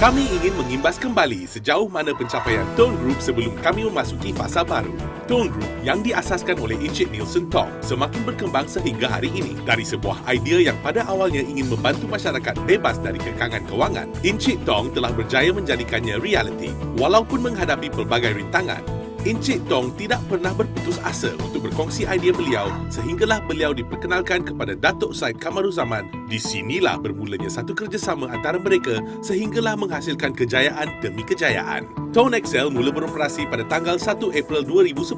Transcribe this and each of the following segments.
Kami ingin mengimbas kembali sejauh mana pencapaian Tone Group sebelum kami memasuki fasa baru. Tone Group yang diasaskan oleh Encik Nielsen Tong semakin berkembang sehingga hari ini. Dari sebuah idea yang pada awalnya ingin membantu masyarakat bebas dari kekangan kewangan, Encik Tong telah berjaya menjadikannya realiti. Walaupun menghadapi pelbagai rintangan, Encik Tong tidak pernah berputus asa untuk berkongsi idea beliau sehinggalah beliau diperkenalkan kepada Datuk Syed Kamaruzaman. Di sinilah bermulanya satu kerjasama antara mereka sehinggalah menghasilkan kejayaan demi kejayaan. Tone Excel mula beroperasi pada tanggal 1 April 2010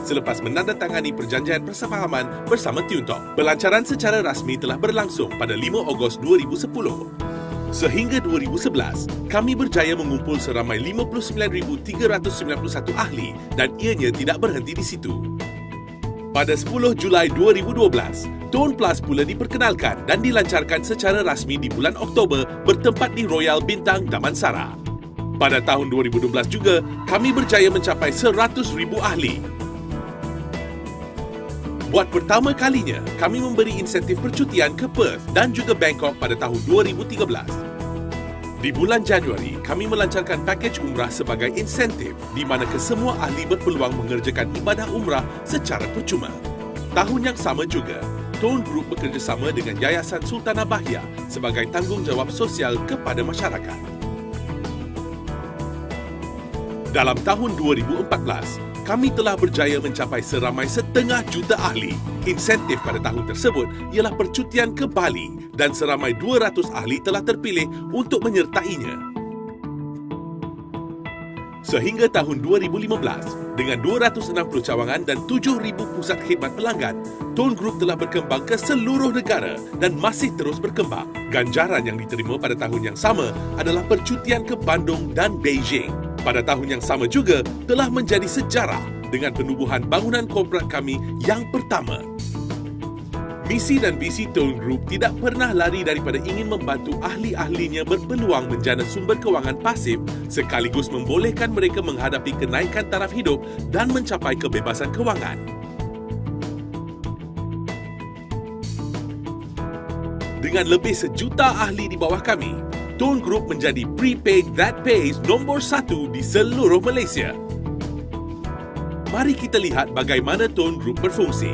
selepas menandatangani perjanjian persefahaman bersama Tuntong. Pelancaran secara rasmi telah berlangsung pada 5 Ogos 2010. Sehingga 2011, kami berjaya mengumpul seramai 59,391 ahli dan ianya tidak berhenti di situ. Pada 10 Julai 2012, Tone Plus pula diperkenalkan dan dilancarkan secara rasmi di bulan Oktober bertempat di Royal Bintang Damansara. Pada tahun 2012 juga, kami berjaya mencapai 100,000 ahli. Buat pertama kalinya, kami memberi insentif percutian ke Perth dan juga Bangkok pada tahun 2013. Di bulan Januari, kami melancarkan pakej umrah sebagai insentif di mana kesemua ahli berpeluang mengerjakan ibadah umrah secara percuma. Tahun yang sama juga, Tone Group bekerjasama dengan Yayasan Sultanah Bahia sebagai tanggungjawab sosial kepada masyarakat. Dalam tahun 2014, kami telah berjaya mencapai seramai 500,000 ahli. Insentif pada tahun tersebut ialah percutian ke Bali dan seramai 200 ahli telah terpilih untuk menyertainya. Sehingga tahun 2015, dengan 260 cawangan dan 7,000 pusat khidmat pelanggan, Tone Group telah berkembang ke seluruh negara dan masih terus berkembang. Ganjaran yang diterima pada tahun yang sama adalah percutian ke Bandung dan Beijing. Pada tahun yang sama juga telah menjadi sejarah dengan penubuhan bangunan korporat kami yang pertama. Misi dan visi Tone Group tidak pernah lari daripada ingin membantu ahli-ahlinya berpeluang menjana sumber kewangan pasif sekaligus membolehkan mereka menghadapi kenaikan taraf hidup dan mencapai kebebasan kewangan. Dengan lebih 1,000,000 ahli di bawah kami, Tone Group menjadi prepaid that pays nombor 1 di seluruh Malaysia. Mari kita lihat bagaimana Tone Group berfungsi.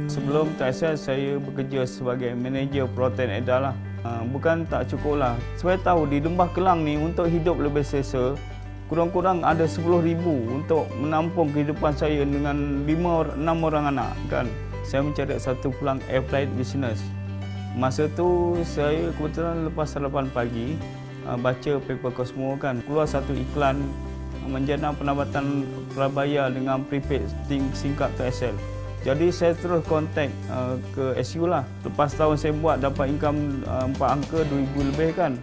Sebelum TSL, saya bekerja sebagai manager protein edarlah. Bukan tak cukup lah. Saya tahu di Lembah Kelang ni untuk hidup lebih selesa, kurang-kurang ada 10,000 untuk menampung kehidupan saya dengan 5-6 orang anak kan. Saya mencari satu peluang air flight business. Masa tu saya kebetulan lepas sarapan pagi baca paper Cosmo kan, keluar satu iklan menjana penambatan prabayar dengan prepaid singkat TSL. Jadi saya terus kontak ke SU lah. Lepas tahun saya buat dapat income 4 angka 2,000 lebih kan.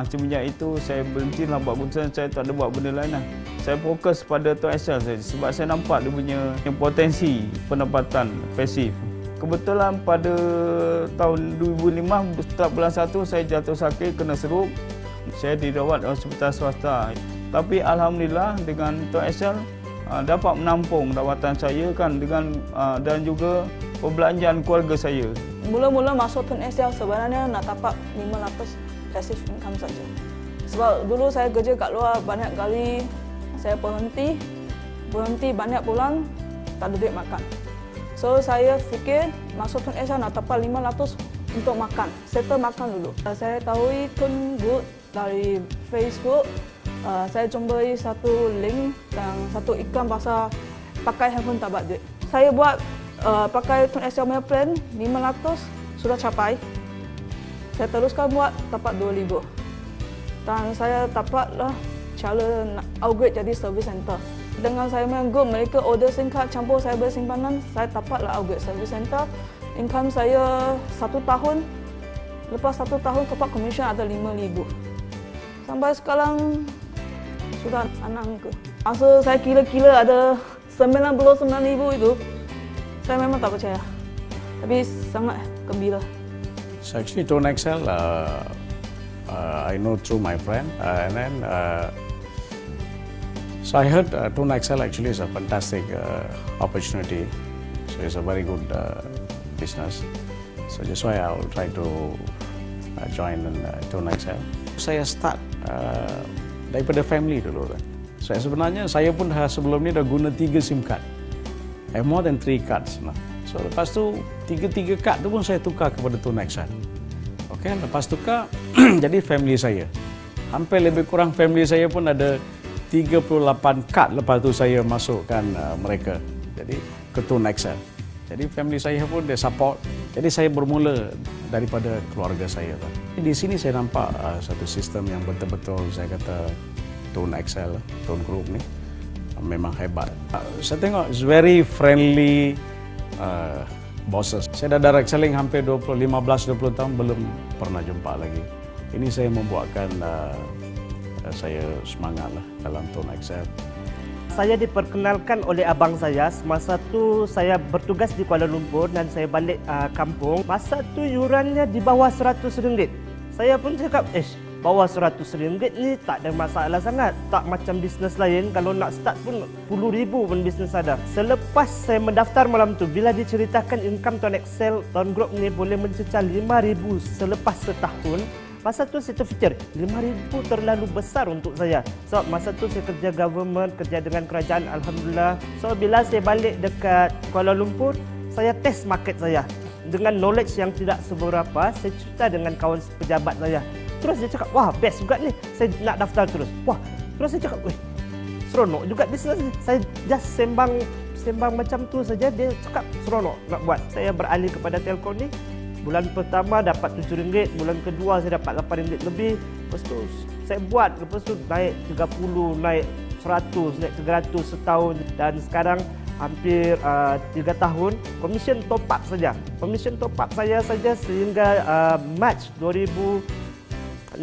Semenjak itu saya berhentilah buat keputusan, saya tak ada buat benda lain lah. Saya fokus pada TSL saja sebab saya nampak dia punya potensi pendapatan pasif. Kebetulan pada tahun 2005, start bulan 1 saya jatuh sakit, kena seruk. Saya dirawat di hospital swasta. Tapi alhamdulillah dengan TSL dapat menampung rawatan saya kan dengan dan juga perbelanjaan keluarga saya. Mula-mula masuk Tone Excel sebenarnya nak dapat 500 passive income saja. Sebab dulu saya kerja kat luar banyak kali saya berhenti banyak bulan tak ada duit makan. So saya fikir masuk Tone Excel nak dapat 500 untuk makan, settle makan dulu. Saya tahu Tone Group dari Facebook. Saya jumpai satu link dan satu iklan pasal pakai handphone tak dapat duit. Saya buat pakai Tone Excel punya plan 500 sudah capai. Saya teruskan buat dapat 2,000. Dan saya dapatlah cara nak upgrade jadi service center. Dengan saya main group, mereka order SIM card campur saya beli simpanan, saya dapatlah upgrade service center. income saya 1 tahun, lepas 1 tahun top-up commission ada 5,000. Sampai sekarang sudah 6 ke. Masa saya kira-kira ada 99,000 itu, saya memang tak percaya. Tapi sangat gembira. So actually, Tone Excel, I know through my friend, and then so I heard Tone Excel actually is a fantastic opportunity. So it's a very good business. So that's why I will try to join in Tone Excel. Saya start daripada family dulu kan. Sebenarnya saya pun sebelum ni dah guna 3 SIM card. I have more than 3 cards now. So lepas tu 3 kad tu pun saya tukar kepada Tone Excel. Okay, lepas tukar jadi family saya. Hampir lebih kurang family saya pun ada 38 kad lepas tu saya masukkan mereka. Jadi ke Tone Excel. Jadi family saya pun dia support. Jadi saya bermula daripada keluarga saya. Di sini saya nampak satu sistem yang betul-betul saya kata Tone Excel, Tone Group ni memang hebat. Saya tengok it's very friendly bosses. Saya dah direct selling hampir 15-20 tahun belum pernah jumpa lagi. Ini saya membuatkan saya semangat lah dalam Tone Excel. Saya diperkenalkan oleh abang saya semasa tu saya bertugas di Kuala Lumpur dan saya balik kampung. Masa tu yurannya di bawah RM100. Saya pun cakap, bawah RM100 ni tak ada masalah sangat. Tak macam bisnes lain, kalau nak start pun RM10,000 pun bisnes ada. Selepas saya mendaftar malam tu, bila diceritakan income Tone Excel, Tone Group ni boleh mencecah RM5,000 selepas setahun. Masa tu saya terfikir, RM5,000 terlalu besar untuk saya. So masa tu saya kerja government, kerja dengan kerajaan, Alhamdulillah. So bila saya balik dekat Kuala Lumpur, saya test market saya. Dengan knowledge yang tidak seberapa, saya cerita dengan kawan pejabat saya. Terus dia cakap, wah best juga ni, saya nak daftar terus. Wah, terus saya cakap, seronok juga bisnes ni. Saya just sembang macam tu saja, dia cakap seronok nak buat. Saya beralih kepada telco ni. Bulan pertama dapat RM7, bulan kedua saya dapat RM8 lebih. Lepas tu saya buat, lepas tu naik 30, naik 100, naik 300 setahun. Dan sekarang hampir 3 tahun, commission top up saja. Commission top up saya saja sehingga Mac 2015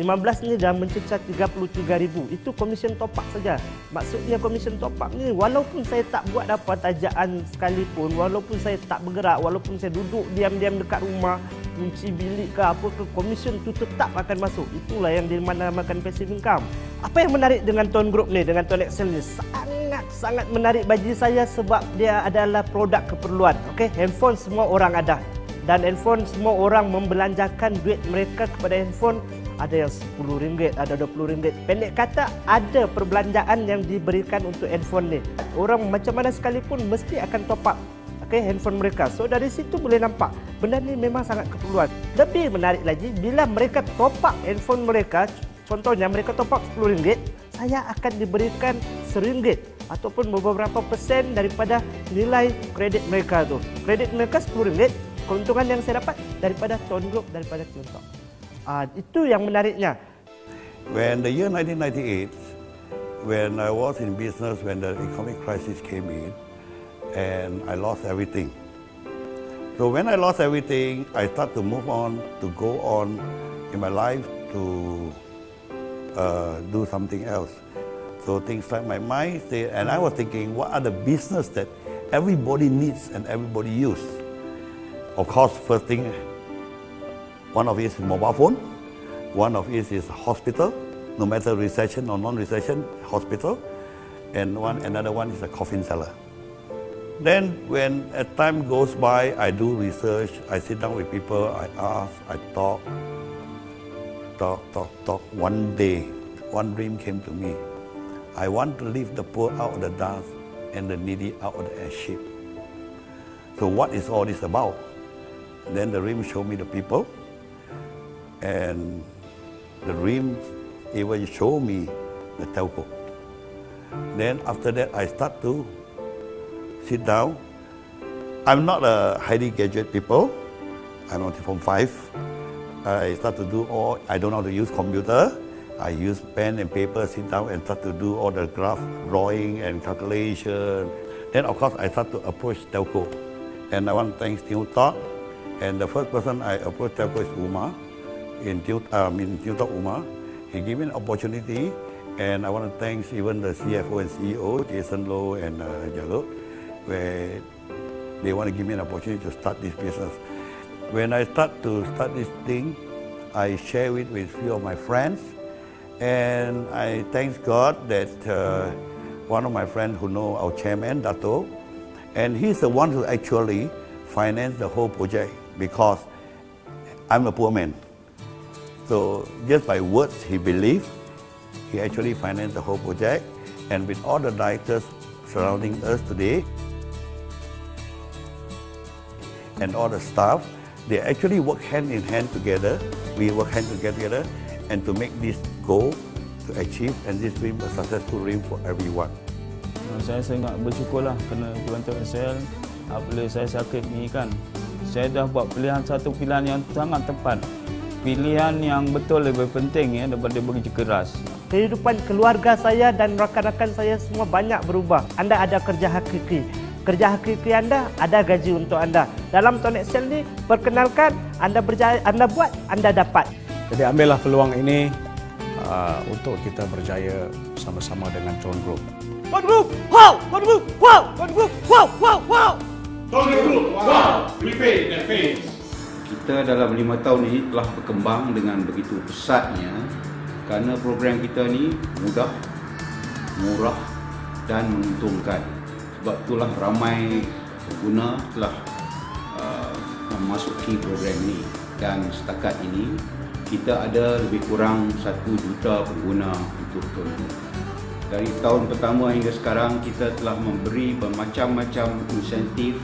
ni dah mencecah RM33,000. Itu commission top up saja. Maksudnya commission top up ni walaupun saya tak buat apa tajaan sekalipun, walaupun saya tak bergerak, walaupun saya duduk diam-diam dekat rumah, kunci bilik ke apa ke, commission tu tetap akan masuk. Itulah yang dinamakan passive income. Apa yang menarik dengan Tone Group ni, dengan Tone Excel ni? Sangat menarik bagi saya sebab dia adalah produk keperluan. Okey, handphone semua orang ada. Dan handphone semua orang membelanjakan duit mereka kepada handphone. Ada yang RM10, ada RM20. Pendek kata, ada perbelanjaan yang diberikan untuk handphone ni. Orang macam mana sekalipun mesti akan top up handphone mereka. So dari situ boleh nampak benda ni memang sangat keperluan. Lebih menarik lagi, bila mereka top up handphone mereka, contohnya mereka top up RM10, saya akan diberikan RM1 ataupun beberapa persen daripada nilai kredit mereka tu. Kredit mereka RM10, keuntungan yang saya dapat daripada Tone Group, daripada Tiongkok. Itu yang menariknya. When the year 1998, when I was in business, when the economic crisis came in, and I lost everything. So when I lost everything, I start to move on, to go on in my life to do something else. So things like my mindset, and I was thinking, what are the business that everybody needs and everybody use? Of course, first thing, one of it is mobile phone, one of it is hospital, no matter recession or non-recession, hospital, and another one is a coffin seller. Then when as time goes by, I do research, I sit down with people, I ask, I talk. One day, one dream came to me. I want to lift the poor out of the dust and the needy out of the ash heap. So what is all this about? Then the dream showed me the people, and the dream even showed me the telco. Then after that, I start to sit down. I'm not a highly gadget people. I'm only from 5. I start to do all, I don't know how to use computer. I use pen and paper, sit down and start to do all the graph drawing and calculation. Then of course I start to approach telco. And I want to thank Tiongkok And the first person I approached Telco is Umar in Tiltok Umar. He gave me an opportunity, and I want to thank even the CFO and CEO, Jason Low and Jalot, where they want to give me an opportunity to start this business. When I start this thing, I share it with few of my friends, and I thank God that one of my friends who know our chairman, Dato, and he's the one who actually financed the whole project because I'm a poor man. So just by words he believed, he actually financed the whole project, and with all the directors surrounding us today and all the staff, they actually work hand in hand together. We work hand together and to make this goal to achieve, and this dream a successful dream for everyone. Saya sangat bersyukurlah kerana Toronto SL apabila saya sakit ni kan, saya dah buat satu pilihan yang sangat tepat. Pilihan yang betul lebih penting ya daripada bekerja keras. Kehidupan keluarga saya dan rakan-rakan saya semua banyak berubah. Anda ada kerja hakiki. Kerja hakiki Anda ada gaji untuk Anda. Dalam Tone Excel ni, perkenalkan, Anda berjaya, Anda buat, Anda dapat. Jadi ambillah peluang ini untuk kita berjaya sama-sama dengan Tone Group. Tone Group, wow! Tone Group, wow! Tone Group, wow! Wow! Wow! Tone Group, wow! Prepaid dan Phase. Kita dalam 5 tahun ini telah berkembang dengan begitu pesatnya kerana program kita ni mudah, murah dan menguntungkan. Sebab itulah ramai pengguna telah memasuki program ini, dan setakat ini kita ada lebih kurang 1 juta pengguna untuk Tone Group. Dari tahun pertama hingga sekarang kita telah memberi bermacam-macam insentif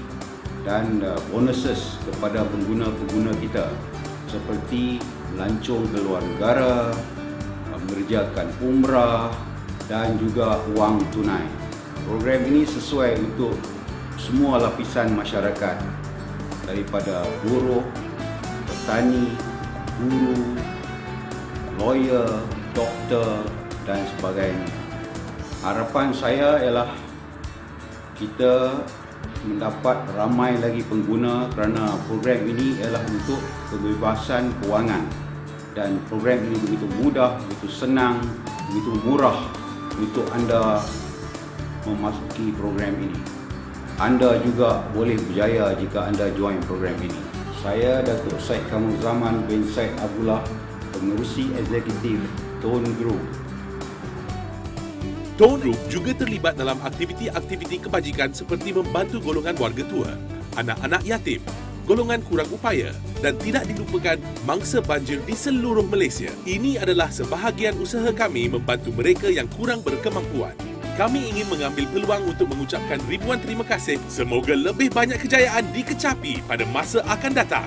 dan bonuses kepada pengguna-pengguna kita, seperti melancong ke luar negara, mengerjakan umrah dan juga wang tunai. Program ini sesuai untuk semua lapisan masyarakat, daripada buruh, petani, guru, lawyer, doktor dan sebagainya. Harapan saya ialah kita mendapat ramai lagi pengguna kerana program ini ialah untuk kebebasan kewangan, dan program ini begitu mudah, begitu senang, begitu murah untuk anda memasuki program ini. Anda juga boleh berjaya jika anda join program ini. Saya Datuk Syed Kamruzaman bin Syed Abdullah, Pengerusi Eksekutif Tone Group. Tone Group juga terlibat dalam aktiviti-aktiviti kebajikan seperti membantu golongan warga tua, anak-anak yatim, golongan kurang upaya dan tidak dilupakan mangsa banjir di seluruh Malaysia. Ini adalah sebahagian usaha kami membantu mereka yang kurang berkemampuan. Kami ingin mengambil peluang untuk mengucapkan ribuan terima kasih. Semoga lebih banyak kejayaan dikecapi pada masa akan datang.